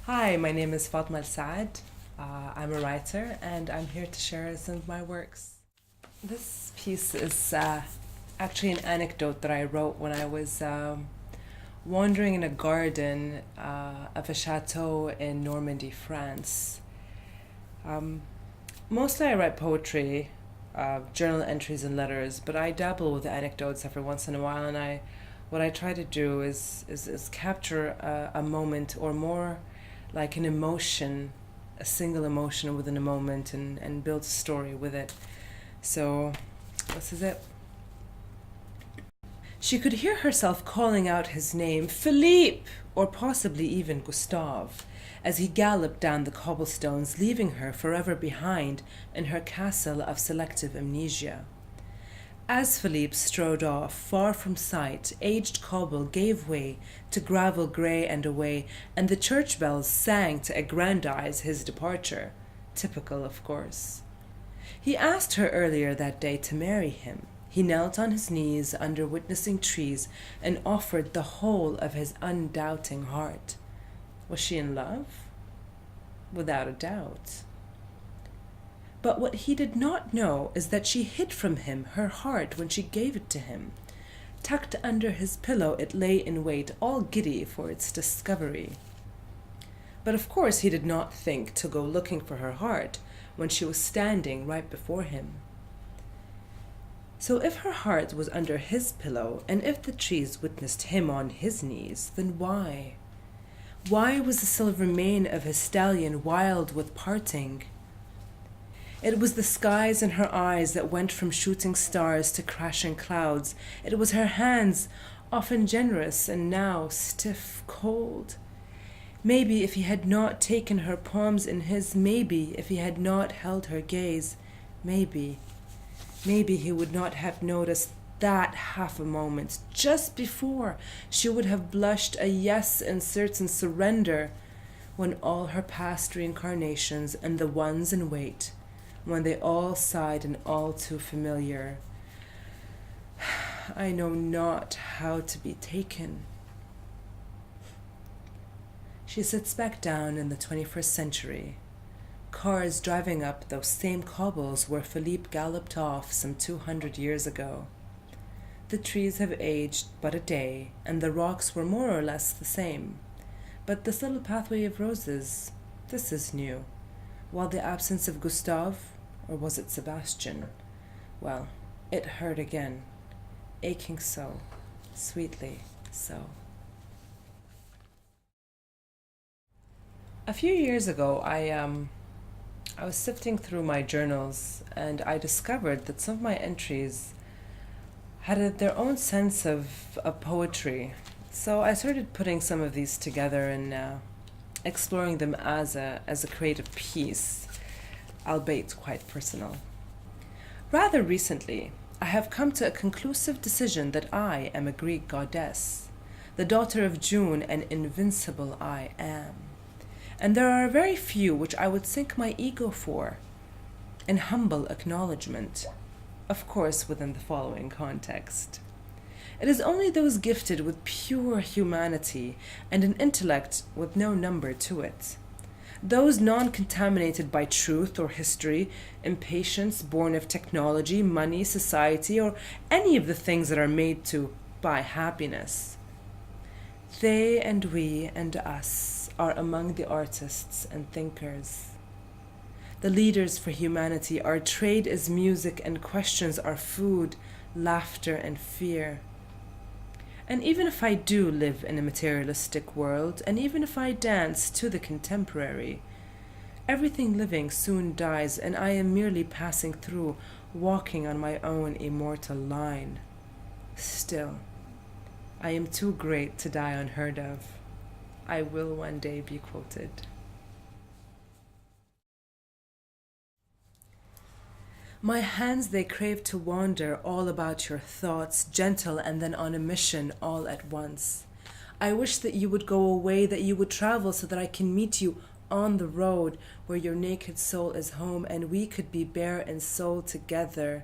Hi, my name is Fatima Saad. I'm a writer and I'm here to share some of my works. This piece is actually an anecdote that I wrote when I was wandering in a garden of a chateau in Normandy, France. Um, Mostly I write poetry, journal entries, and letters, but I dabble with anecdotes every once in a while, and what I try to do is capture a moment or more like an emotion, a single emotion within a moment, and build a story with it. So, this is it. She could hear herself calling out his name, Philippe, or possibly even Gustave, as he galloped down the cobblestones, leaving her forever behind in her castle of selective amnesia. As Philippe strode off, far from sight, aged cobble gave way to gravel grey and away, and the church bells sang to aggrandize his departure. Typical, of course. He asked her earlier that day to marry him. He knelt on his knees under witnessing trees and offered the whole of his undoubting heart. Was she in love? Without a doubt. But what he did not know is that she hid from him her heart when she gave it to him. Tucked under his pillow it lay in wait, all giddy for its discovery. But of course he did not think to go looking for her heart when she was standing right before him. So if her heart was under his pillow, and if the trees witnessed him on his knees, then why? Why was the silver mane of his stallion wild with parting? It was the skies in her eyes that went from shooting stars to crashing clouds. It was her hands, often generous and now stiff, cold. Maybe if he had not taken her palms in his, maybe if he had not held her gaze, maybe he would not have noticed that half a moment just before she would have blushed a yes in certain surrender when all her past reincarnations and the ones in wait, when they all sighed and all too familiar. I know not how to be taken. She sits back down in the 21st century. Cars driving up those same cobbles where Philippe galloped off some 200 years ago. The trees have aged but a day, and the rocks were more or less the same. But this little pathway of roses, this is new. While the absence of Gustave, or was it Sebastian? Well, it hurt again, aching so, sweetly so. A few years ago, I was sifting through my journals and I discovered that some of my entries had their own sense of poetry. So I started putting some of these together and exploring them as a creative piece, albeit quite personal. Rather recently, I have come to a conclusive decision that I am a Greek goddess, the daughter of June, and invincible I am. And there are very few which I would sink my ego for, in humble acknowledgement, of course within the following context. It is only those gifted with pure humanity and an intellect with no number to it. Those non-contaminated by truth or history, impatience born of technology, money, society, or any of the things that are made to buy happiness. They and we and us are among the artists and thinkers. The leaders for humanity, our trade is music and questions are food, laughter and fear. And even if I do live in a materialistic world, and even if I dance to the contemporary, everything living soon dies and I am merely passing through, walking on my own immortal line. Still, I am too great to die unheard of. I will one day be quoted. My hands they crave to wander all about your thoughts, gentle and then on a mission all at once. I wish that you would go away, that you would travel so that I can meet you on the road where your naked soul is home and we could be bare in soul together.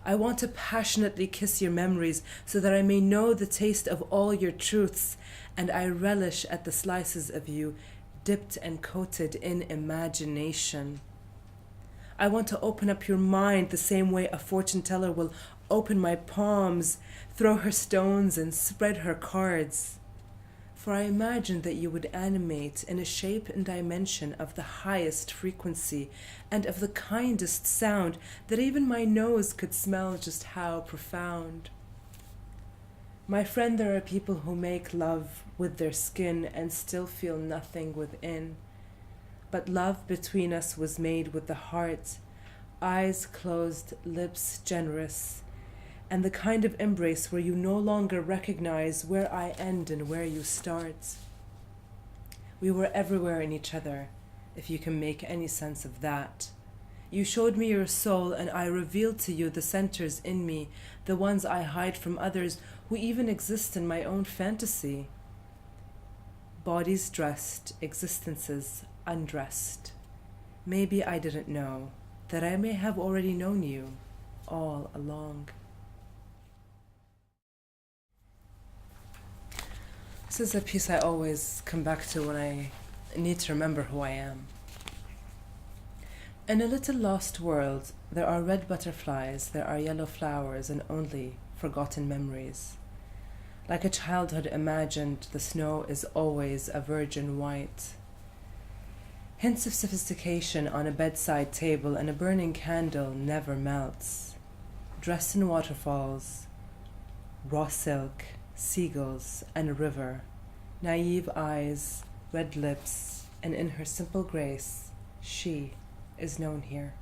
I want to passionately kiss your memories so that I may know the taste of all your truths, and I relish at the slices of you dipped and coated in imagination. I want to open up your mind the same way a fortune teller will open my palms, throw her stones, and spread her cards. For I imagined that you would animate in a shape and dimension of the highest frequency and of the kindest sound that even my nose could smell just how profound. My friend, there are people who make love with their skin and still feel nothing within. But love between us was made with the heart, eyes closed, lips generous, and the kind of embrace where you no longer recognize where I end and where you start. We were everywhere in each other, if you can make any sense of that. You showed me your soul, and I revealed to you the centers in me, the ones I hide from others who even exist in my own fantasy. Bodies dressed, existences undressed. Maybe I didn't know that I may have already known you all along. This is a piece I always come back to when I need to remember who I am. In a little lost world, there are red butterflies, there are yellow flowers, and only forgotten memories. Like a childhood imagined, the snow is always a virgin white. Hints of sophistication on a bedside table, and a burning candle never melts. Dressed in waterfalls, raw silk, seagulls, and a river, naive eyes, red lips, and in her simple grace, she is known here.